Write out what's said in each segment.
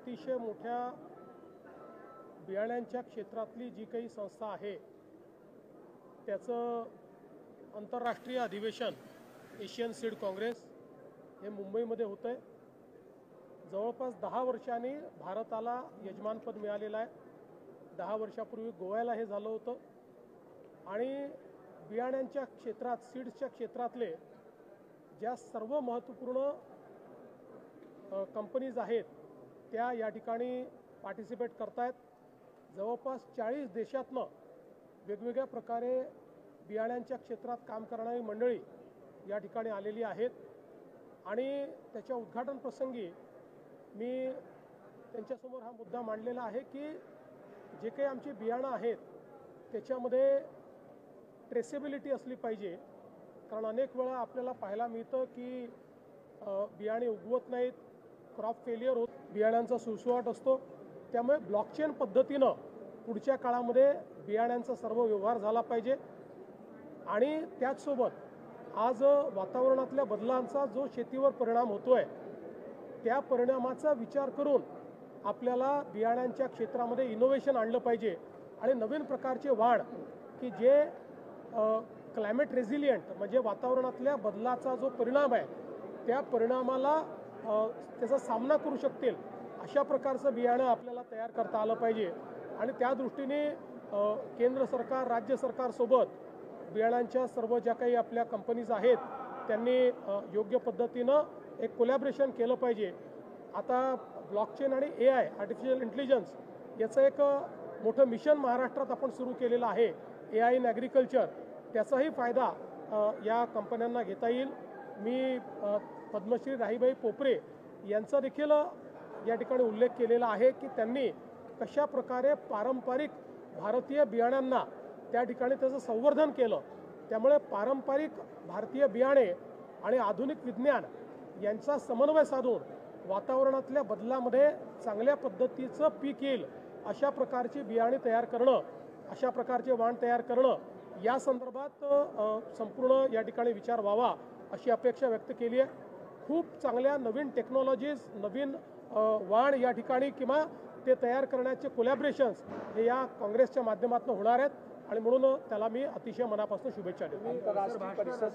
अतिशय मोठ्या बियाण्यांच्या क्षेत्रातली जी काही संस्था आहे त्याचं आंतरराष्ट्रीय अधिवेशन एशियन सीड काँग्रेस हे मुंबईमध्ये होतं आहे। जवळपास 10 वर्षांनी भारताला यजमानपद मिळालेलं आहे। 10 वर्षापूर्वी गोव्याला हे झालं होतं आणि बियाण्यांच्या क्षेत्रात सीड्सच्या क्षेत्रातले ज्या सर्व महत्त्वपूर्ण कंपनीज आहेत त्या या ठिकाणी पार्टिसिपेट करतायत। जवळपास 40 देशातनं वेगवेगळ्या प्रकारे बियाण्यांच्या क्षेत्रात काम करणारी मंडळी या ठिकाणी आलेली आहेत आणि त्याच्या उद्घाटन प्रसंगी मी त्यांच्यासमोर हा मुद्दा मांडलेला आहे की जे काही आमची बियाणं आहेत त्याच्यामध्ये ट्रेसेबिलिटी असली पाहिजे। कारण अनेक वेळा आपल्याला पाहायला मिळतं की बियाणे उगवत नाहीत, क्रॉप फेलियर होत, बियाण्यांचा सुळसुळाट असतो। त्यामुळे ब्लॉकचेन पद्धतीनं पुढच्या काळामध्ये बियाण्यांचा सर्व व्यवहार झाला पाहिजे आणि त्याचसोबत आज वातावरणातल्या बदलांचा जो शेतीवर परिणाम होतोय त्या परिणामाचा विचार करून आपल्याला बियाण्यांच्या क्षेत्रामध्ये इनोव्हेशन आणलं पाहिजे आणि नवीन प्रकारचे वाढ की जे क्लायमेट रेझिलियंट म्हणजे वातावरणातल्या बदलाचा जो परिणाम आहे त्या परिणामाला त्याचा सामना करू शकतील अशा प्रकारचं बियाणं आपल्याला तयार करता आलं पाहिजे आणि त्या दृष्टीने केंद्र सरकार राज्य सरकारसोबत बियाण्यांच्या सर्व ज्या काही आपल्या कंपनीज आहेत त्यांनी योग्य पद्धतीनं एक कोलॅबरेशन केलं पाहिजे। आता ब्लॉकचेन आणि AI आर्टिफिशियल इंटेलिजन्स याचं एक मोठं मिशन महाराष्ट्रात आपण सुरू केलेलं आहे AI इन ॲग्रिकल्चर। त्याचाही फायदा या कंपन्यांना घेता येईल। मी पद्मश्री राहीबाई पोपरे यांचा देखील या ठिकाणी उल्लेख केलेला आहे की त्यांनी कशा प्रकारे पारंपरिक भारतीय बियाण्यांना त्या ठिकाणी त्याचं संवर्धन केलं। त्यामुळे पारंपरिक भारतीय बियाणे आणि आधुनिक विज्ञान यांचा समन्वय साधून वातावरणातल्या बदलामध्ये चांगल्या पद्धतीचं पीक येईल अशा प्रकारची बियाणे तयार करणं, अशा प्रकारचे वाण तयार करणं या संदर्भात संपूर्ण या ठिकाणी विचार व्हावा अशी अपेक्षा व्यक्त केली आहे। खूप चांगल्या नवीन टेक्नॉलॉजीज, नवीन वाण या ठिकाणी किंवा ते तयार करण्याचे कोलॅबरेशन्स हे या काँग्रेसच्या माध्यमातून होणार आहेत आणि म्हणून त्याला मी अतिशय मनापासून शुभेच्छा देतो। भाषणात असा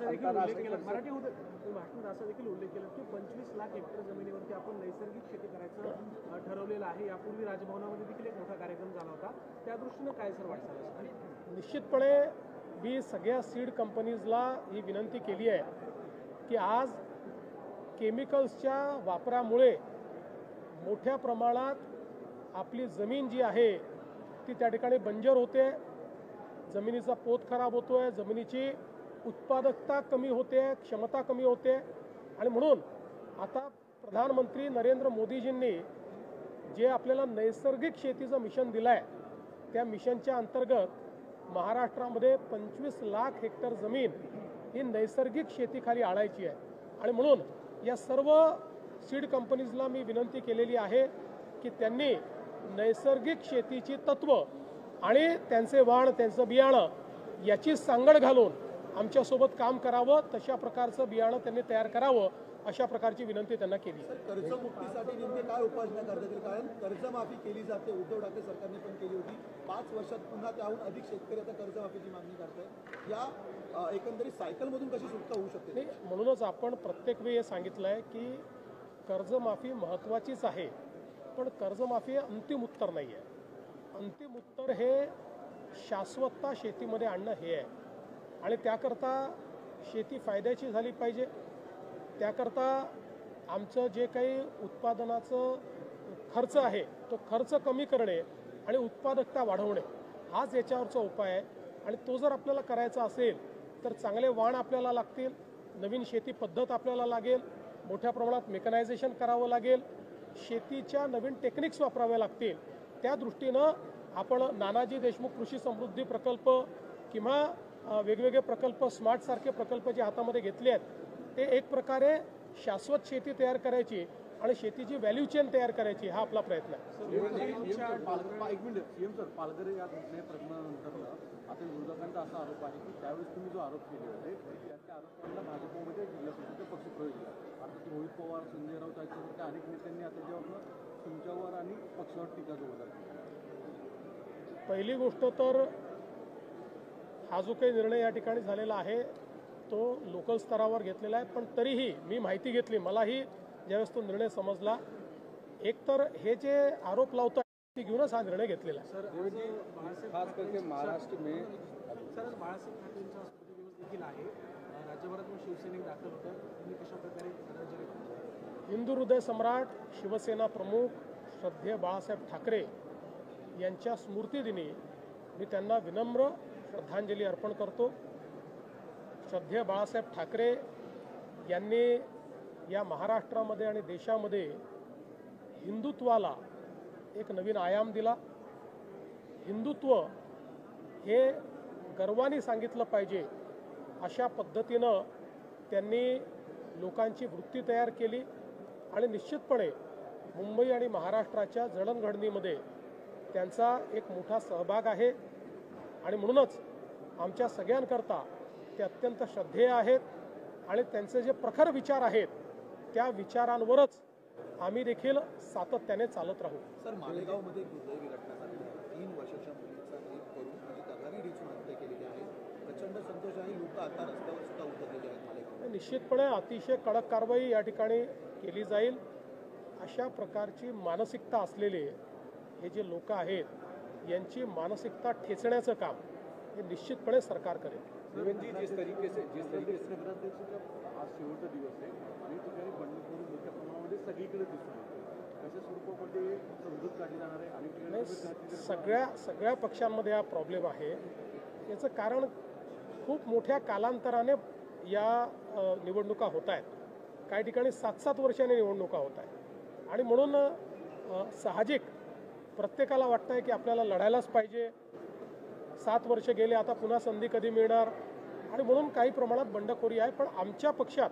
देखील उल्लेख केला की 25 लाख हेक्टर जमिनीवरती आपण नैसर्गिक शेती करायचं ठरवलेलं आहे। यापूर्वी राजभवनामध्ये देखील एक मोठा कार्यक्रम झाला होता, त्या दृष्टीने काय सर वाटतं? निश्चितपणे मी सगळ्या सीड कंपनीजला ही विनंती केली आहे की आज केमिकल्सच्या वापरामुळे मोठ्या प्रमाणात आपली जमीन जी आहे ती त्या ठिकाणी बंजर होते, जमिनीचा पोत खराब होतोय, जमिनीची उत्पादकता कमी होते, क्षमता कमी होते आणि म्हणून आता प्रधानमंत्री नरेंद्र मोदीजींनी जे आपल्याला नैसर्गिक शेतीचं मिशन दिलं आहे त्या मिशनच्या अंतर्गत महाराष्ट्रामध्ये 25 लाख हेक्टर जमीन ही नैसर्गिक शेतीखाली आणायची आहे आणि म्हणून या सर्व सीड कंपनीजला मी विनंती केलेली आहे की त्यांनी नैसर्गिक शेतीची तत्व आणि त्यांचे वाण, त्यांचं बियाणं याची सांगड घालून आमच्यासोबत काम करावं, तशा प्रकारचं बियाणं त्यांनी तयार करावं अशा प्रकारची विनंती त्यांना केली। कर्जमुक्तीसाठी नेमके काय उपाययोजना करता येतील? कारण कर्जमाफी केली जाते, उद्धव ठाकरे सरकारने पण केली होती। 5 वर्षात पुन्हा त्याहून अधिक शेतकरी आता कर्जमाफीची मागणी करतायत। या एकंदरीत सायकलमधून कशी सुटका होऊ शकते? म्हणूनच आपण प्रत्येक वेळी हे सांगितलं आहे की कर्जमाफी महत्त्वाचीच आहे, पण कर्जमाफी हे अंतिम उत्तर नाही आहे। अंतिम उत्तर हे शाश्वतता शेतीमध्ये आणणं हे आहे आणि त्याकरता शेती फायद्याची झाली पाहिजे। त्याकरता आमचं जे काही उत्पादनाचं खर्च आहे तो खर्च कमी करणे आणि उत्पादकता वाढवणे हाच याच्यावरचा उपाय आहे आणि तो जर आपल्याला करायचा असेल तर चांगले वाण आपल्याला लागतील, नवीन शेती पद्धत आपल्याला लागेल, मोठ्या प्रमाणात मेकनायझेशन करावं लागेल, शेतीच्या नवीन टेक्निक्स वापराव्या लागतील। त्या दृष्टीनं आपण नानाजी देशमुख कृषी समृद्धी प्रकल्प किंवा वेगवेगळे प्रकल्प, स्मार्टसारखे प्रकल्प जे हातामध्ये घेतले आहेत ते एक प्रकारे शाश्वत शेती तयार करायची आणि शेतीची व्हॅल्यू चेन तयार करायची हा आपला प्रयत्न आहे। एक मिनिट सीएम सर, पालघर या प्रकरणानंतर आता विरोधकांचा असा आरोप आहे की त्यावेळेस तुम्ही जो आरोप केले होते त्या आरोपांना भाजपमध्ये जिल्हा परिषदेचे पक्ष प्रवेश दिला। आता रोहित पवार, संजय राऊत याच्यासारख्या अनेक नेत्यांनी आता जेव्हा तुमच्यावर पक्षावर टीका जोरदार केली. पहिली गोष्ट तर हा जो काही निर्णय या ठिकाणी झालेला आहे तो लोकल स्तरावर घेतलेला आहे, पण तरीही मी माहिती घेतली, मलाही ज्यावेळेस तो निर्णय समजला, एकतर हे जे आरोप लावतात ती घेऊनच हा निर्णय घेतलेला आहे. खास करके महाराष्ट्र में सर बाळासाहेब ठाकरेंचा स्मृती दिवस देखील आहे. राज्यभरात शिवसैनिक दाखल होतं. तुम्ही कशा प्रकारे श्रद्धांजली वाहता? हिंदू हृदय सम्राट शिवसेना प्रमुख श्रद्धेय बाळासाहेब ठाकरे यांच्या स्मृतिदिनी मी त्यांना विनम्र श्रद्धांजली अर्पण करतो. श्रद्धेय बाळासाहेब ठाकरे यांनी या महाराष्ट्रामध्ये आणि देशामध्ये हिंदुत्वाला एक नवीन आयाम दिला. हिंदुत्व हे गर्वाने सांगितलं पाहिजे अशा पद्धतीनं त्यांनी लोकांची वृत्ती तयार केली आणि निश्चितपणे मुंबई आणि महाराष्ट्राच्या जडणघडणीमध्ये त्यांचा एक मोठा सहभाग आहे आणि म्हणूनच आमच्या सगळ्यांकरता ते अत्यंत श्रद्धेय आहेत आणि त्यांचे जे प्रखर विचार आहेत त्या विचारांवरच आम्ही देखील सातत्याने चालत राहू. सर, मालेगावमध्ये एक दुर्दैवी घटना झाली आहे. 3 वर्षाच्या मुलीचा एक करून आणि दगारी डिचून हत्या केलेली आहे. प्रचंड संतोष आणि लोक आता रस्त्यावर सुद्धा उतरलेले आहेत मालेगाव. निश्चितपणे अतिशय कडक कारवाई या ठिकाणी केली जाईल. अशा प्रकारची मानसिकता असलेले हे जे लोक आहेत यांची मानसिकता ठेचण्याचं काम हे निश्चितपणे सरकार करेल. जिस तरीके से आज शेवटचा दिवस आहे आणि ठिकाणी बंडखोरी मोठ्या प्रमाणामध्ये सगळीकडे दिसून येते. कशा स्वरूपामध्ये समजूत काढली जाणार आहे आणि सगळ्या पक्षांमध्ये हा प्रॉब्लेम आहे. याचं कारण खूप मोठ्या कालांतराने या निवडणुका होत आहेत. काही ठिकाणी 7-7 वर्षांनी निवडणुका होत आहेत आणि म्हणून साहजिक प्रत्येकाला वाटतं आहे की आपल्याला लढायलाच पाहिजे. 7 वर्ष गेले, आता पुन्हा संधी कधी मिळणार, आणि म्हणून काही प्रमाणात बंडखोरी आहे. पण आमच्या पक्षात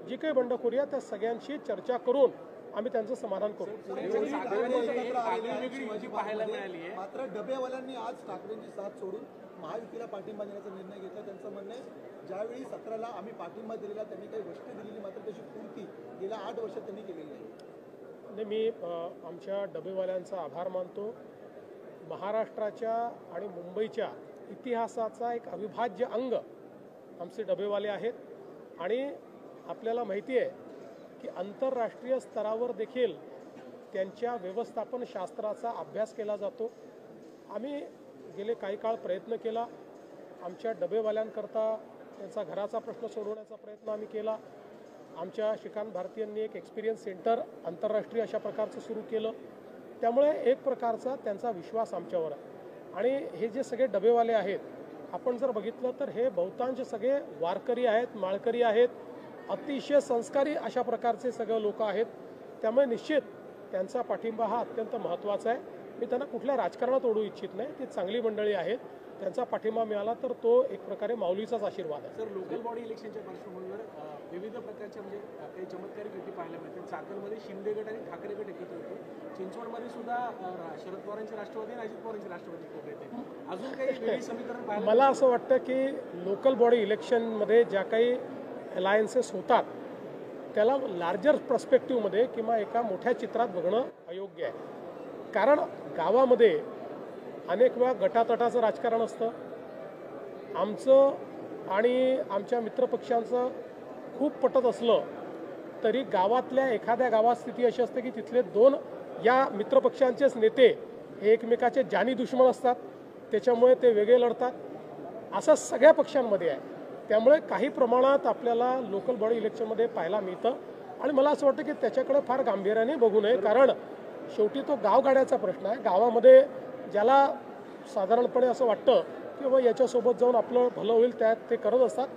जी काही बंडखोरी आहे त्या सगळ्यांशी चर्चा करून आम्ही त्यांचं समाधान करू. मात्र डबेवाल्यांनी आज ठाकरेंची साथ सोडून महायुतीला पाठिंबा देण्याचा निर्णय घेतला. त्यांचं म्हणणं आहे ज्यावेळी 17ला आम्ही पाठिंबा दिलेला त्यांनी काही गोष्टी दिलेली मात्र त्याची पूर्ती गेल्या 8 वर्षात त्यांनी केलेली आहे. मी आमच्या डबेवाल्यांचा आभार मानतो. महाराष्ट्राच्या आणि मुंबईच्या इतिहासाचा एक अविभाज्य अंग आमचे डबेवाले आहेत आणि आपल्याला माहिती आहे की आंतरराष्ट्रीय स्तरावर देखील त्यांच्या व्यवस्थापन शास्त्राचा अभ्यास केला जातो. आम्ही गेले काही काळ प्रयत्न केला. आमच्या डबेवाल्यांकरता त्यांचा घराचा प्रश्न सोडवण्याचा प्रयत्न आम्ही केला. आमच्या श्रीकांत भारतीयांनी एक एक्सपिरियन्स सेंटर आंतरराष्ट्रीय अशा प्रकारचं सुरू केलं. त्यामुळे एक प्रकारचा त्यांचा विश्वास आमच्यावर आहे. आणि हे जे सगळे डबेवाले आहेत आपण जर बघितलं तर हे बहुतांश सगळे वारकरी आहेत, माळकरी आहेत, अतिशय संस्कारी अशा प्रकारचे सगळे लोक आहेत. त्यामुळे निश्चित त्यांचा पाठिंबा हा अत्यंत महत्त्वाचा आहे. मी त्यांना कुठल्या राजकारणात ओढू इच्छित नाही. ती चांगली मंडळी आहेत. त्यांचा पाठिंबा मिळाला तर तो एक प्रकारे माऊलीचाच आशीर्वाद आहे. सर, लोकल बॉडी इलेक्शनच्या पार्श्वभूमीवर विविध प्रकारच्या म्हणजे काही चमत्कारिक युती पाहायला मिळते. चाकणमध्ये शिंदे गट आणि ठाकरे गट एकत्र होते. चिंचवडमध्ये सुद्धा शरद पवारांचे राष्ट्रवादी आणि अजित पवारांचे राष्ट्रवादी एकत्र येते. अजून काही वेगळी समीकरण पाहायला मला असं वाटतं की लोकल बॉडी इलेक्शनमध्ये ज्या काही अलायन्सेस होतात त्याला लार्जर पर्स्पेक्टिव्हमध्ये किंवा एका मोठ्या चित्रात बघणं अयोग्य आहे. कारण गावामध्ये अनेक वेळा गटातटाचं राजकारण असतं. आमचं आणि आमच्या मित्रपक्षांचं खूप पटत असलं तरी गावातल्या एखाद्या गावात स्थिती अशी असते की तिथले 2 या मित्रपक्षांचेच नेते हे एकमेकाचे जानी दुश्मन असतात. त्याच्यामुळे ते वेगळे लढतात. असं सगळ्या पक्षांमध्ये आहे. त्यामुळे काही प्रमाणात आपल्याला लोकल बॉडी इलेक्शनमध्ये पाहायला मिळतं आणि मला असं वाटतं की त्याच्याकडे फार गांभीर्याने बघू नये. कारण शेवटी तो गावगाड्याचा प्रश्न आहे. गावामध्ये ज्याला साधारणपणे असं वाटतं की बाबा याच्यासोबत जाऊन आपलं भलं होईल त्यात ते करत असतात.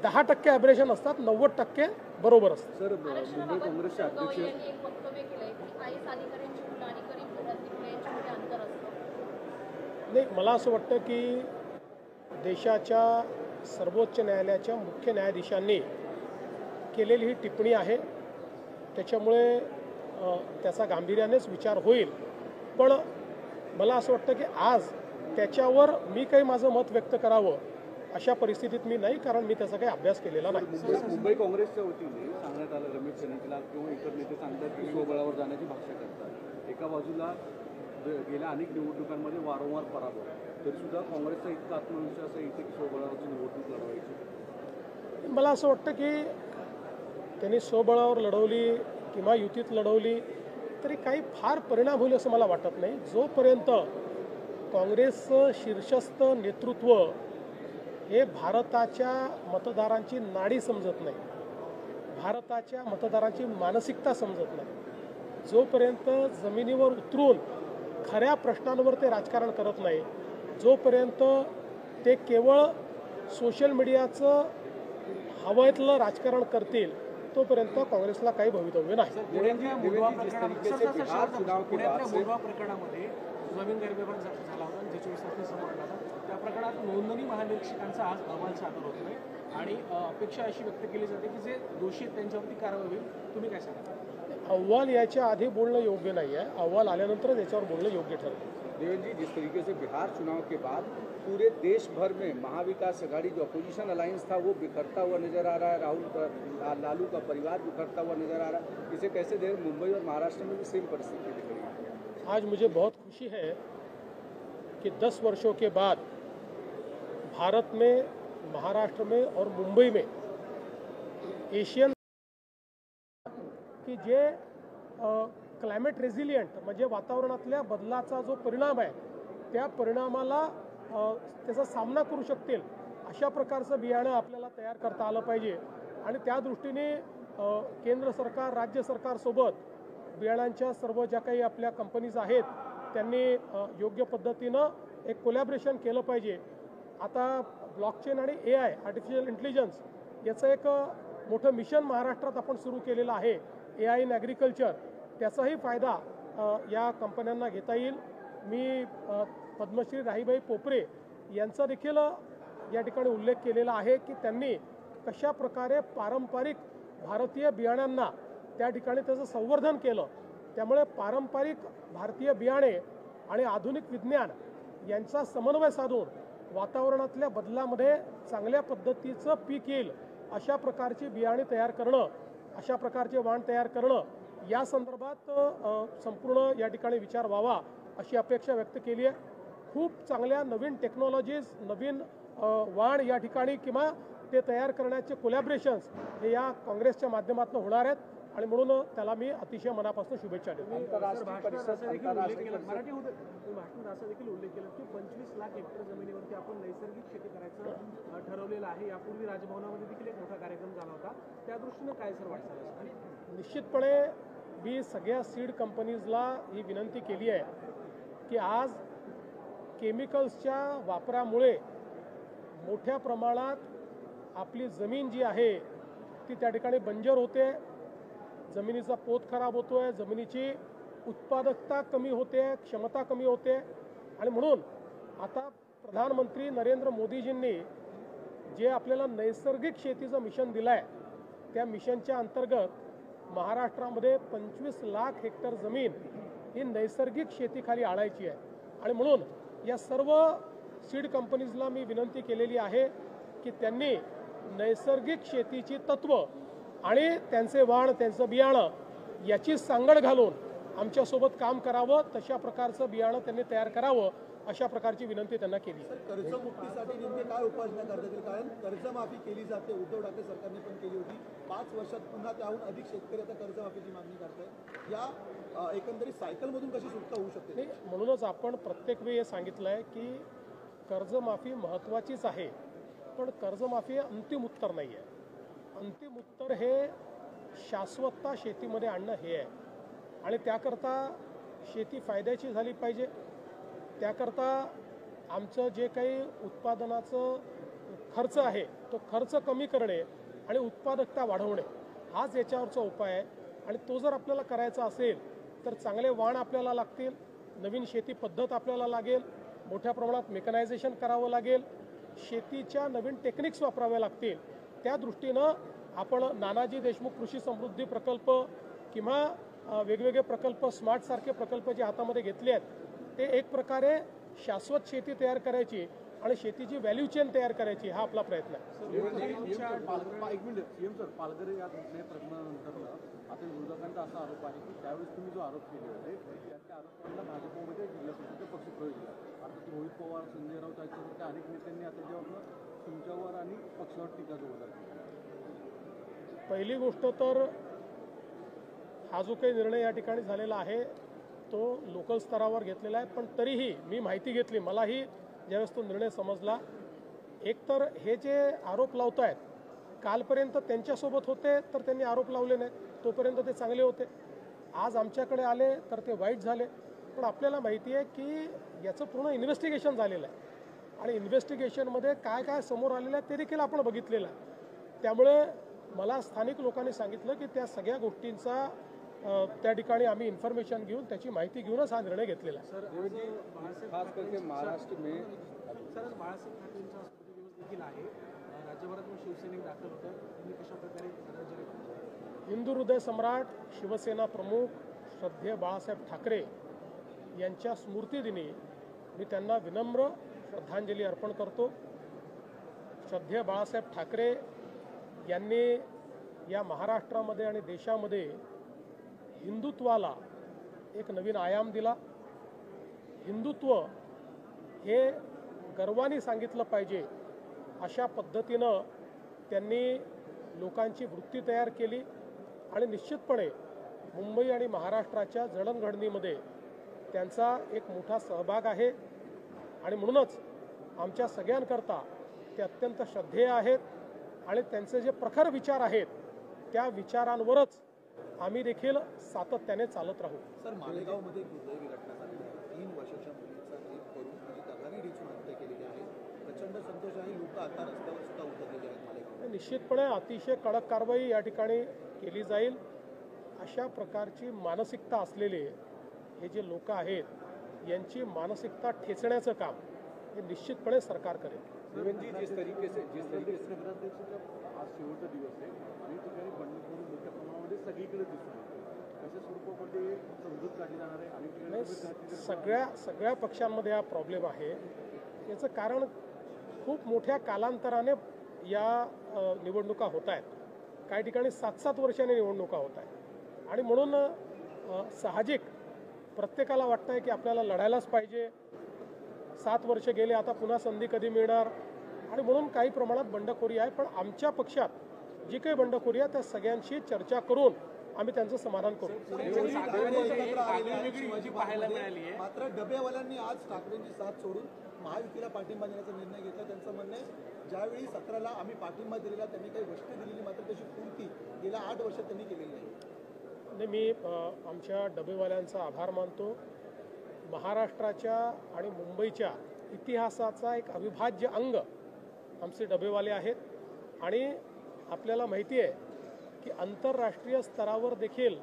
10% ॲब्रेशन असतात, 90% बरोबर असतात. सर, मुंबई काँग्रेसचे अध्यक्ष नाही, मला असं वाटतं की देशाच्या सर्वोच्च न्यायालयाच्या मुख्य न्यायाधीशांनी केलेली ही टिप्पणी आहे. त्याच्यामुळे त्याचा गांभीर्यानेच विचार होईल. पण मला असं वाटतं की आज त्याच्यावर मी काही माझं मत व्यक्त करावं अशा परिस्थितीत मी नाही, कारण मी त्याचा काही अभ्यास केलेला नाही. मुंबई काँग्रेसच्या वतीने सांगण्यात आलं, रमेश चन्नीला किंवा इतर नेते सांगतात की स्वबळावर जाण्याची भाषा करतात. एका बाजूला गेल्या अनेक निवडणुकांमध्ये वारंवार पराभव, तरी सुद्धा काँग्रेसचा इतका आत्मविश्वास आहे इथे की स्वबळावरची निवडणूक लढवायची. मला असं वाटतं की त्यांनी स्वबळावर लढवली किंवा युतीत लढवली तरी काही फार परिणाम होईल असं मला वाटत नाही. जोपर्यंत काँग्रेसचं शीर्षस्थ नेतृत्व हे भारताच्या मतदारांची नाडी समजत नाही, भारताच्या मतदारांची मानसिकता समजत नाही, जोपर्यंत जमिनीवर उतरून खऱ्या प्रश्नांवर ते राजकारण करत नाही, जोपर्यंत ते केवळ सोशल मीडियाचं हवयातलं राजकारण करतील तोपर्यंत काँग्रेसला काही भवितव्य नाही. पुण्यातल्या मुंढवा प्रकरणामध्ये जमीन गैरव्यवहार झाला होता आणि ज्याच्या विश्वासने समोर आला होता. त्या प्रकरणात नोंदणी महानिरीक्षकांचा आज अहवाल सादर होतोय आणि अपेक्षा अशी व्यक्त केली जाते की जे दोषी आहेत त्यांच्यावरती कारवाई होईल. तुम्ही काय सांगा? अहवाल याच्या आधी बोलणं योग्य नाही आहे, अहवाल आल्यानंतरच याच्यावर बोलणं योग्य ठरेल. देवेंद्र जी, जिस तरीके से बिहार चुनाव के बाद पूरे देश भर में महाविकास अघाड़ी जो अपोजिशन अलायंस था वो बिखरता हुआ नजर आ रहा है, लालू का परिवार बिखरता हुआ नजर आ रहा है, इसे कैसे देखें? मुंबई और महाराष्ट्र में भी सेम परिस्थिति दिख रही है. आज मुझे बहुत खुशी है कि 10 वर्षों के बाद भारत में, महाराष्ट्र में और मुंबई में एशियन की जे क्लायमेट रेझिलियंट म्हणजे वातावरणातल्या बदलाचा जो परिणाम आहे त्या परिणामाला त्याचा सामना करू शकतील अशा प्रकारचं बियाणं आपल्याला तयार करता आलं पाहिजे. आणि त्या दृष्टीने केंद्र सरकार, राज्य सरकारसोबत बियाणांच्या सर्व ज्या काही आपल्या कंपनीज आहेत त्यांनी योग्य पद्धतीनं एक कोलॅबरेशन केलं पाहिजे. आता ब्लॉकचेन आणि AI आर्टिफिशियल इंटेलिजन्स याचं एक मोठं मिशन महाराष्ट्रात आपण सुरू केलेलं आहे, AI इन ॲग्रिकल्चर. त्याचाही फायदा या कंपन्यांना घेता येईल. मी पद्मश्री राहीबाई पोपरे यांचा देखील या ठिकाणी उल्लेख केलेला आहे की त्यांनी कशा प्रकारे पारंपरिक भारतीय बियाण्यांना त्या ठिकाणी त्याचं संवर्धन केलं. त्यामुळे पारंपरिक भारतीय बियाणे आणि आधुनिक विज्ञान यांचा समन्वय साधून वातावरणातल्या बदलामध्ये चांगल्या पद्धतीचं पीक येईल अशा प्रकारची बियाणे तयार करणं, अशा प्रकारचे वाण तयार करणं या संदर्भात संपूर्ण या ठिकाणी विचार व्हावा अशी अपेक्षा व्यक्त केली आहे. खूप चांगल्या नवीन टेक्नॉलॉजीज, नवीन वाण या ठिकाणी किंवा ते तयार करण्याचे कोलॅबरेशन्स हे या काँग्रेसच्या माध्यमातून होणार आहेत आणि म्हणून त्याला मी अतिशय मनापासून शुभेच्छा देतो. भाषणात असा देखील उल्लेख केला की 25 लाख हेक्टर जमिनीवरती आपण नैसर्गिक शेती करायचं ठरवलेलं आहे. यापूर्वी राजभवनामध्ये देखील एक मोठा कार्यक्रम झाला होता. त्या दृष्टीनं काय सर वाटतं? निश्चितपणे मी सगळ्या सीड कंपनीजला ही विनंती केली आहे की आज केमिकल्सच्या वापरामुळे मोठ्या प्रमाणात आपली जमीन जी आहे ती त्या ठिकाणी बंजर होते, जमिनीचा पोत खराब होतो आहे, जमिनीची उत्पादकता कमी होते, क्षमता कमी होते. आणि म्हणून आता प्रधानमंत्री नरेंद्र मोदीजींनी जे आपल्याला नैसर्गिक शेतीचं मिशन दिलं आहे त्या मिशनच्या अंतर्गत महाराष्ट्रामध्ये 25 लाख हेक्टर जमीन ही नैसर्गिक शेतीखाली आणायची आहे. आणि म्हणून या सर्व सीड कंपनीजला मी विनंती केलेली आहे की त्यांनी नैसर्गिक शेतीची तत्व आणि त्यांचे वाण, त्यांचं बियाणं याची सांगड घालून आमच्यासोबत काम करावं, तशा प्रकारचं बियाणं त्यांनी तयार करावं अशा प्रकारची विनंती त्यांना केली. कर्जमुक्तीसाठी नेमके काय उपाययोजना करता येतील? कारण कर्जमाफी केली जाते, उद्धव ठाकरे सरकारने पण केली होती. 5 वर्षात पुन्हा त्याहून अधिक शेतकरी आता कर्जमाफीची मागणी करतायत. या एकंदरीत सायकलमधून कशी सुटका होऊ शकते? नाही, म्हणूनच आपण प्रत्येक वेळी हे सांगितलं आहे की कर्जमाफी महत्त्वाचीच आहे, पण कर्जमाफी हे अंतिम उत्तर नाही आहे. अंतिम उत्तर हे शाश्वतता शेतीमध्ये आणणं हे आहे. आणि त्याकरता शेती फायद्याची झाली पाहिजे. त्याकरता आमचं जे काही उत्पादनाचं खर्च आहे तो खर्च कमी करणे आणि उत्पादकता वाढवणे हाच याच्यावरचा उपाय आहे. आणि तो जर आपल्याला करायचा असेल तर चांगले वाण आपल्याला लागतील, नवीन शेती पद्धत आपल्याला लागेल, मोठ्या प्रमाणात मेकनायझेशन करावं लागेल, शेतीच्या नवीन टेक्निक्स वापराव्या लागतील. त्या दृष्टीनं आपण नानाजी देशमुख कृषी समृद्धी प्रकल्प किंवा वेगवेगळे प्रकल्प, स्मार्टसारखे प्रकल्प जे हातामध्ये घेतले आहेत ते एक प्रकारे शाश्वत शेती तयार करायची आणि शेतीची व्हॅल्यू चेन तयार करायची हा आपला प्रयत्न आहे. एक मिनिट सीएम सर, पालघर या प्रकरणानंतर आता विरोधकांचा असा आरोप आहे की त्यावेळेस तुम्ही जो आरोप केले होते त्या आरोपांना भाजपमध्ये रोहित पवार, संजय राऊत याच्यासारख्या अनेक नेत्यांनी आता जेव्हा तुमच्यावर आणि पक्षावर टीका जोरदार केली. पहिली गोष्ट तर हा जो काही निर्णय या ठिकाणी झालेला आहे तो लोकल स्तरावर घेतलेला आहे, पण तरीही मी माहिती घेतली, मलाही ज्यावेळेस तो निर्णय समजला, एकतर हे जे आरोप लावत आहेत कालपर्यंत त्यांच्यासोबत होते तर त्यांनी आरोप लावले नाहीत, तोपर्यंत ते चांगले होते. आज आमच्याकडे आले तर ते वाईट झाले. पण आपल्याला माहिती आहे की याचं पूर्ण इन्व्हेस्टिगेशन झालेलं आहे आणि इन्व्हेस्टिगेशनमध्ये काय काय समोर आलेलं आहे ते देखील आपण बघितलेलं आहे. त्यामुळे मला स्थानिक लोकांनी सांगितलं की त्या सगळ्या गोष्टींचा त्या ठिकाणी आम्ही इन्फॉर्मेशन घेऊन त्याची माहिती घेऊनच हा निर्णय घेतलेला आहे. खास करके महाराष्ट्र में सर बाळासाहेब ठाकरेंचा स्मृती दिवस देखील आहे. राज्यभरात शिवसैनिक दाखल होतं. तुम्ही कशा प्रकारे आदरांजली वाहता? हिंदू हृदय सम्राट शिवसेना प्रमुख श्रद्धेय बाळासाहेब ठाकरे यांच्या स्मृतिदिनी मी त्यांना विनम्र श्रद्धांजली अर्पण करतो. श्रद्धेय बाळासाहेब ठाकरे यांनी या महाराष्ट्रामध्ये आणि देशामध्ये हिंदुत्वाला एक नवीन आयाम दिला. हिंदुत्व हे गर्वाने सांगितलं पाहिजे अशा पद्धतीनं त्यांनी लोकांची वृत्ती तयार केली आणि निश्चितपणे मुंबई आणि महाराष्ट्राच्या जडणघडणीमध्ये त्यांचा एक मोठा सहभाग आहे आणि म्हणूनच आमच्या सगळ्यांकरता ते अत्यंत श्रद्धेय आहेत आणि त्यांचे जे प्रखर विचार आहेत त्या विचारांवरच आम्ही देखील सातत्याने चालत राहू. सर, मालेगावमध्ये एक दुर्दैवी घटना झाली आहे. 3 वर्षाच्या मुलीचा रेप करून आणि दगाने डिचून हत्या केलेली आहे. प्रचंड संतोष आणि लोक आता रस्त्यावर सुद्धा उतरलेले आहेत मालेगाव. निश्चितपणे अतिशय कडक कारवाई या ठिकाणी केली जाईल. अशा प्रकारची मानसिकता असलेले हे जे लोक आहेत यांची मानसिकता ठेचण्याचं काम हे निश्चितपणे सरकार करेल. जिस तरीके से नगराध्यक्षाचा आज शेवटचा दिवस आहे आणि ठिकाणी बंडखोरी मोठ्या प्रमाणामध्ये सगळीकडे दिसून येते. कशा स्वरूपामध्ये समजूत काढली जाणार आहे आणि ठिकाणी सगळ्या पक्षांमध्ये हा प्रॉब्लेम आहे. याचं कारण खूप मोठ्या कालांतराने या निवडणुका होत आहेत. काही ठिकाणी 7-7 वर्षांनी निवडणुका होत आहेत आणि म्हणून साहजिक प्रत्येकाला वाटतं आहे की आपल्याला लढायलाच पाहिजे. 7 वर्ष गेले, आता पुन्हा संधी कधी मिळणार, आणि म्हणून काही प्रमाणात बंडखोरी आहे. पण आमच्या पक्षात जी काही बंडखोरी आहे त्या सगळ्यांशी चर्चा करून आम्ही त्यांचं समाधान करू. पाहायला मिळाली आहे. मात्र डबेवाल्यांनी आज ठाकरेंची साथ सोडून महायुतीला पाठिंबा देण्याचा निर्णय घेतला. त्यांचं म्हणणं आहे ज्यावेळी 17ला आम्ही पाठिंबा दिलेला त्यांनी काही गोष्टी दिलेली मात्र त्याची पूर्ती गेल्या 8 वर्षात त्यांनी केलेली नाही. मी आमच्या डबेवाल्यांचा आभार मानतो. महाराष्ट्राच्या आणि मुंबईच्या इतिहासाचा एक अविभाज्य अंग आमचे डबेवाले आहेत आणि आपल्याला माहिती आहे की आंतरराष्ट्रीय स्तरावर देखील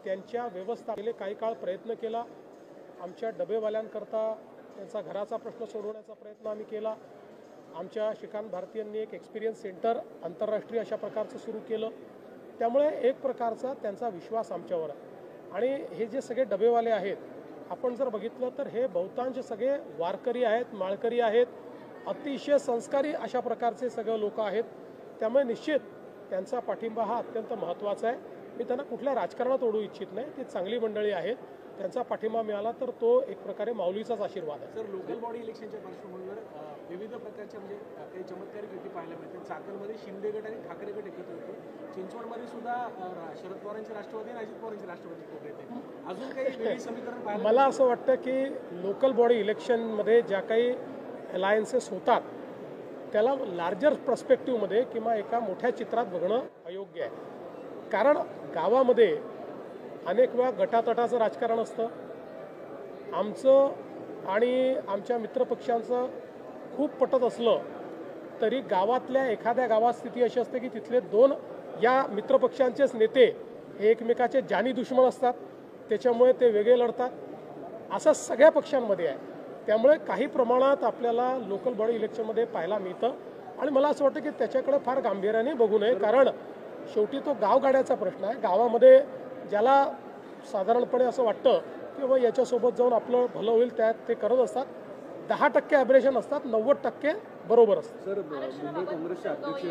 त्यांच्या व्यवस्थापनेने काही काळ प्रयत्न केला. आमच्या डबेवाल्यांकरता त्यांचा घराचा प्रश्न सोडवण्याचा प्रयत्न आम्ही केला. आमच्या श्रीकांत भारतीयांनी एक एक्सपिरियन्स सेंटर आंतरराष्ट्रीय अशा प्रकारचं सुरू केलं. त्यामुळे एक प्रकारचा त्यांचा विश्वास आमच्यावर आहे. आणि हे जे सगळे डबेवाले आहेत आपण जर बघितलं तर हे बहुतांश सगळे वारकरी आहेत, माळकरी आहेत, अतिशय संस्कारी अशा प्रकारचे सगळे लोक आहेत. त्यामुळे निश्चित त्यांचा पाठिंबा हा अत्यंत महत्त्वाचा आहे. मी त्यांना कुठल्या राजकारणात ओढू इच्छित नाही. ती चांगली मंडळी आहेत. त्यांचा पाठिंबा मिळाला तर तो एक प्रकारे माऊलीचाच आशीर्वाद आहे. सर, लोकल बॉडी इलेक्शनच्या पार्श्वभूमीवर विविध प्रकारच्या म्हणजे काही चमत्कारिक युती पाहायला मिळतात. चाकणमध्ये शिंदे गट आणि ठाकरे गट एकत्र होतो. चिंचवडमध्ये सुद्धा शरद पवारांचे राष्ट्रवादी आणि अजित पवारांचे राष्ट्रवादी खूप येते. अजून काही वेगळी समीकरण पाहायला मला असं वाटतं की लोकल बॉडी इलेक्शनमध्ये ज्या काही अलायन्सेस होतात त्याला लार्जर पर्स्पेक्टिव्हमध्ये किंवा एका मोठ्या चित्रात बघणं अयोग्य आहे. कारण गावामध्ये अनेक वेळा गटातटाचं राजकारण असतं. आमचं आणि आमच्या मित्रपक्षांचं खूप पटत असलं तरी गावातल्या एखाद्या गावात स्थिती अशी असते की तिथले 2 या मित्रपक्षांचेच नेते हे एकमेकाचे जानी दुश्मन असतात. त्याच्यामुळे ते वेगळे लढतात. असं सगळ्या पक्षांमध्ये आहे. त्यामुळे काही प्रमाणात आपल्याला लोकल बॉडी इलेक्शनमध्ये पाहायला मिळतं आणि मला असं वाटतं की त्याच्याकडे फार गांभीर्याने बघू नये. कारण शेवटी तो गावगाड्याचा प्रश्न आहे. गावामध्ये ज्याला साधारणपणे असं वाटतं की बाबा याच्यासोबत जाऊन आपलं भलं होईल त्यात ते करत असतात. 10% ॲब्रेशन असतात, 90% बरोबर असतात. सर, मुंबई काँग्रेसचे अध्यक्ष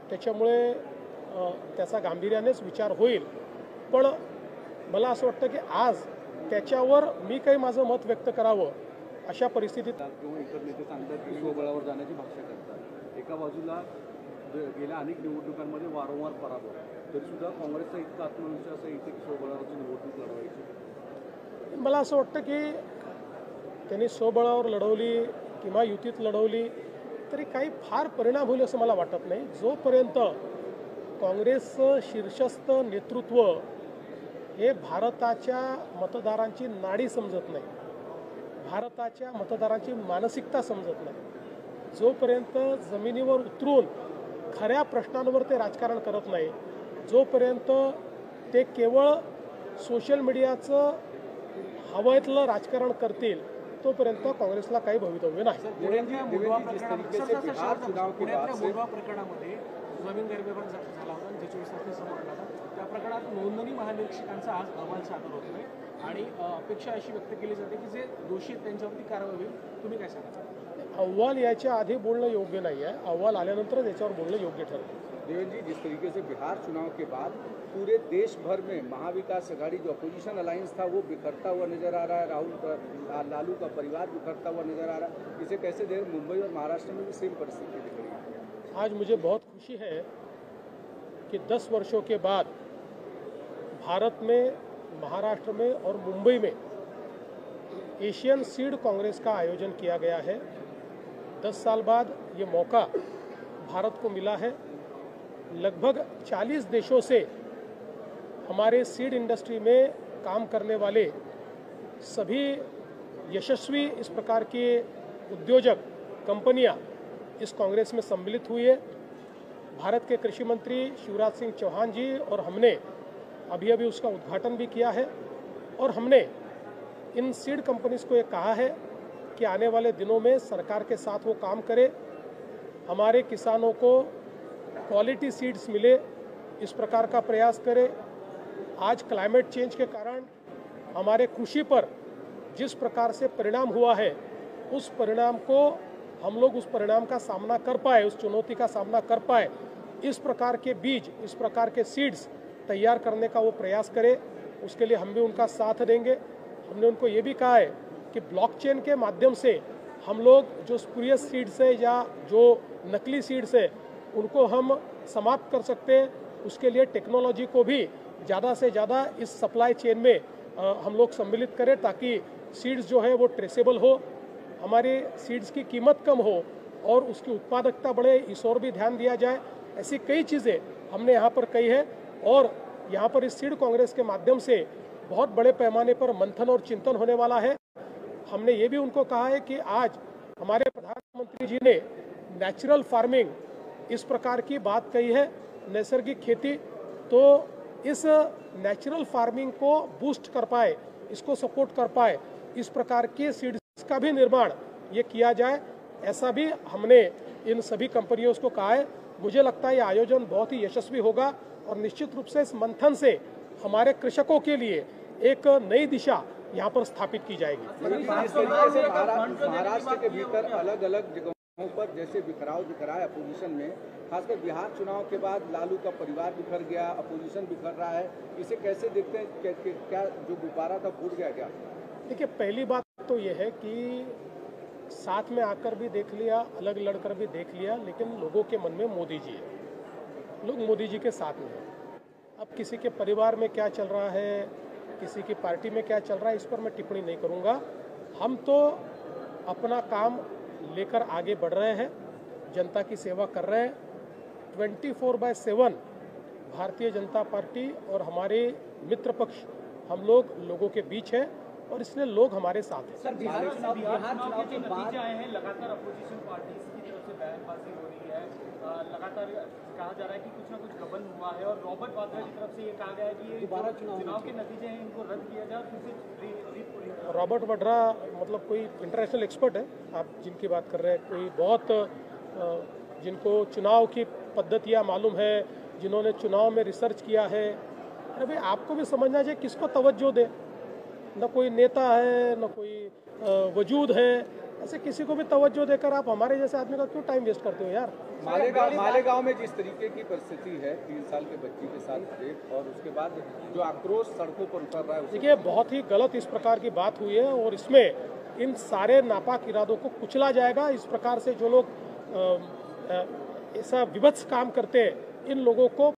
त्याच्यामुळे त्याचा गांभीर्यानेच विचार होईल. पण मला असं वाटतं की आज त्याच्यावर मी काही माझं मत व्यक्त करावं अशा परिस्थितीत किंवा इतर नेते सांगतात की स्वबळावर जाण्याची भाषा करतात. एका बाजूला गेल्या अनेक निवडणुकांमध्ये वारंवार पराभव, तरी सुद्धा काँग्रेसचा इतका आत्मविश्वास आहे की स्वबळावरची निवडणूक लढवायची. मला असं वाटतं की त्यांनी स्वबळावर लढवली किंवा युतीत लढवली तरी काही फार परिणाम होईल असं मला वाटत नाही. जोपर्यंत काँग्रेसचं शीर्षस्थ नेतृत्व हे भारताच्या मतदारांची नाडी समजत नाही, भारताच्या मतदारांची मानसिकता समजत नाही, जोपर्यंत जमिनीवर उतरून खऱ्या प्रश्नांवर ते राजकारण करत नाही, जोपर्यंत ते केवळ सोशल मीडियाचं हवेतलं राजकारण करतील तोपर्यंत काँग्रेसला काही भवितव्य नाही. पुण्यातल्या मोडवा प्रकरणामध्ये जमीन गैरव्यवहार झाला होता आणि त्याच्या विषयात समोर आला होता. त्या प्रकरणात नोंदणी महानिरीक्षकांचा आज अहवाल सादर होतोय आणि अपेक्षा अशी व्यक्त केली जाते की जे दोषी आहेत त्यांच्यावरती कारवाई होईल. तुम्ही काय सांगा? अहवाल याच्या आधी बोलणं योग्य नाही आहे, अहवाल आल्यानंतरच याच्यावर बोलणं योग्य ठरतं. देवेंद्र जी, जिस तरीके से बिहार चुनाव के बाद पूरे देश भर में महाविकास अघाड़ी जो अपोजिशन अलायंस था वो बिखरता हुआ नजर आ रहा है, राहुल लालू का परिवार बिखरता हुआ नजर आ रहा है, इसे कैसे देखें? मुंबई और महाराष्ट्र में भी सेम परिस्थिति दिख रही है. आज मुझे बहुत खुशी है कि 10 वर्षों के बाद भारत में, महाराष्ट्र में और मुंबई में एशियन सीड कांग्रेस का आयोजन किया गया है. 10 साल बाद ये मौका भारत को मिला है. लगभग 40 देशों से हमारे सीड इंडस्ट्री में काम करने वाले सभी यशस्वी इस प्रकार के उद्योजक कंपनियां इस कांग्रेस में सम्मिलित हुई है. भारत के कृषि मंत्री शिवराज सिंह चौहान जी और हमने अभी उसका उद्घाटन भी किया है और हमने इन सीड कंपनीज को ये कहा है कि आने वाले दिनों में सरकार के साथ वो काम करे, हमारे किसानों को क्वालिटी सीड्स मिले, इस प्रकार का प्रयास करे. आज क्लाइमेट चेंज के कारण हमारे कृषि पर जिस प्रकार से परिणाम हुआ है उस परिणाम को हम लोग उस परिणाम का सामना कर पाए, उस चुनौती का सामना कर पाए, इस प्रकार के बीज, इस प्रकार के सीड्स तैयार करने का वो प्रयास करे. उसके लिए हम भी उनका साथ देंगे. हमने उनको ये भी कहा है कि ब्लॉकचेन के माध्यम से हम लोग जो स्पूरियस सीड्स है या जो नकली सीड्स है उनको हम समाप्त कर सकते हैं. उसके लिए टेक्नोलॉजी को भी ज़्यादा से ज़्यादा इस सप्लाई चेन में हम लोग सम्मिलित करें ताकि सीड्स जो है वो ट्रेसेबल हो, हमारे सीड्स की कीमत कम हो और उसकी उत्पादकता बढ़े, इस ओर भी ध्यान दिया जाए. ऐसी कई चीज़ें हमने यहाँ पर कही है और यहाँ पर इस सीड कांग्रेस के माध्यम से बहुत बड़े पैमाने पर मंथन और चिंतन होने वाला है. हमने ये भी उनको कहा है कि आज हमारे प्रधानमंत्री जी ने नेचुरल फार्मिंग इस प्रकार की बात कही है, नैसर्गिक खेती, तो इस नेचुरल फार्मिंग को बूस्ट कर पाए, इसको सपोर्ट कर पाए, इस प्रकार के सीड्स का भी निर्माण ये किया जाए, ऐसा भी हमने इन सभी कंपनियों को कहा है. मुझे लगता है ये आयोजन बहुत ही यशस्वी होगा और निश्चित रूप से इस मंथन से हमारे कृषकों के लिए एक नई दिशा यहाँ पर स्थापित की जाएगी. जिस तरीके से महाराष्ट्र के भीतर अलग अलग जगहों पर जैसे बिखराव दिख रहा है अपोजिशन में, खासकर बिहार चुनाव के बाद लालू का परिवार बिखर गया, अपोजिशन बिखर रहा है, इसे कैसे देखते हैं? क्या जो गुब्बारा था फूट गया क्या? देखिए, पहली बात तो ये है कि साथ में आकर भी देख लिया, अलग लड़कर भी देख लिया, लेकिन लोगों के मन में मोदी जी है, लोग मोदी जी के साथ में हैं. अब किसी के परिवार में क्या चल रहा है, किसी की पार्टी में क्या चल रहा है, इस पर मैं टिप्पणी नहीं करूंगा. हम तो अपना काम लेकर आगे बढ़ रहे हैं, जनता की सेवा कर रहे हैं. 24/7 भारतीय जनता पार्टी और हमारे मित्र पक्ष हम लोग लोगों के बीच है और इसलिए लोग हमारे साथ हैं. सर, बिहार चुनाव के नतीजे आए हैं, लगातार अपोजिशन पार्टी की तरफ से बयानबाजी हो रही है, लगातार कहा जा रहा है कि कुछ ना कुछ गबन हुआ है और रॉबर्ट वाड्रा की तरफ से ये कहा गया है कि ये चुनाव के नतीजे हैं इनको रद्द किया जाए और फिर से रॉबर्ट वाड्रा मतलब कोई इंटरनेशनल एक्सपर्ट है आप जिनकी बात कर रहे हैं, कोई बहुत जिनको चुनाव की पद्धतियाँ मालूम है, जिन्होंने चुनाव में रिसर्च किया है. अरे भाई, आपको भी समझना चाहिए किसको तवज्जो दे. न कोई नेता है, न कोई वजूद है। ऐसे किसी को भी तवज्जो देकर आप हमारे जैसे आदमी का क्यों टाइम वेस्ट करते हो यार? मालेगांव में जिस तरीके की परिस्थिति है, 3 साल के बच्ची के साथ रेप, और उसके बाद जो आक्रोश सड़कों पर उतर रहा है, देखिए बहुत ही गलत इस प्रकार की बात हुई है और इसमें इन सारे नापाक इरादों को कुचला जाएगा। इस प्रकार से जो लोग ऐसा विभत्स काम करते हैं, इन लोगों को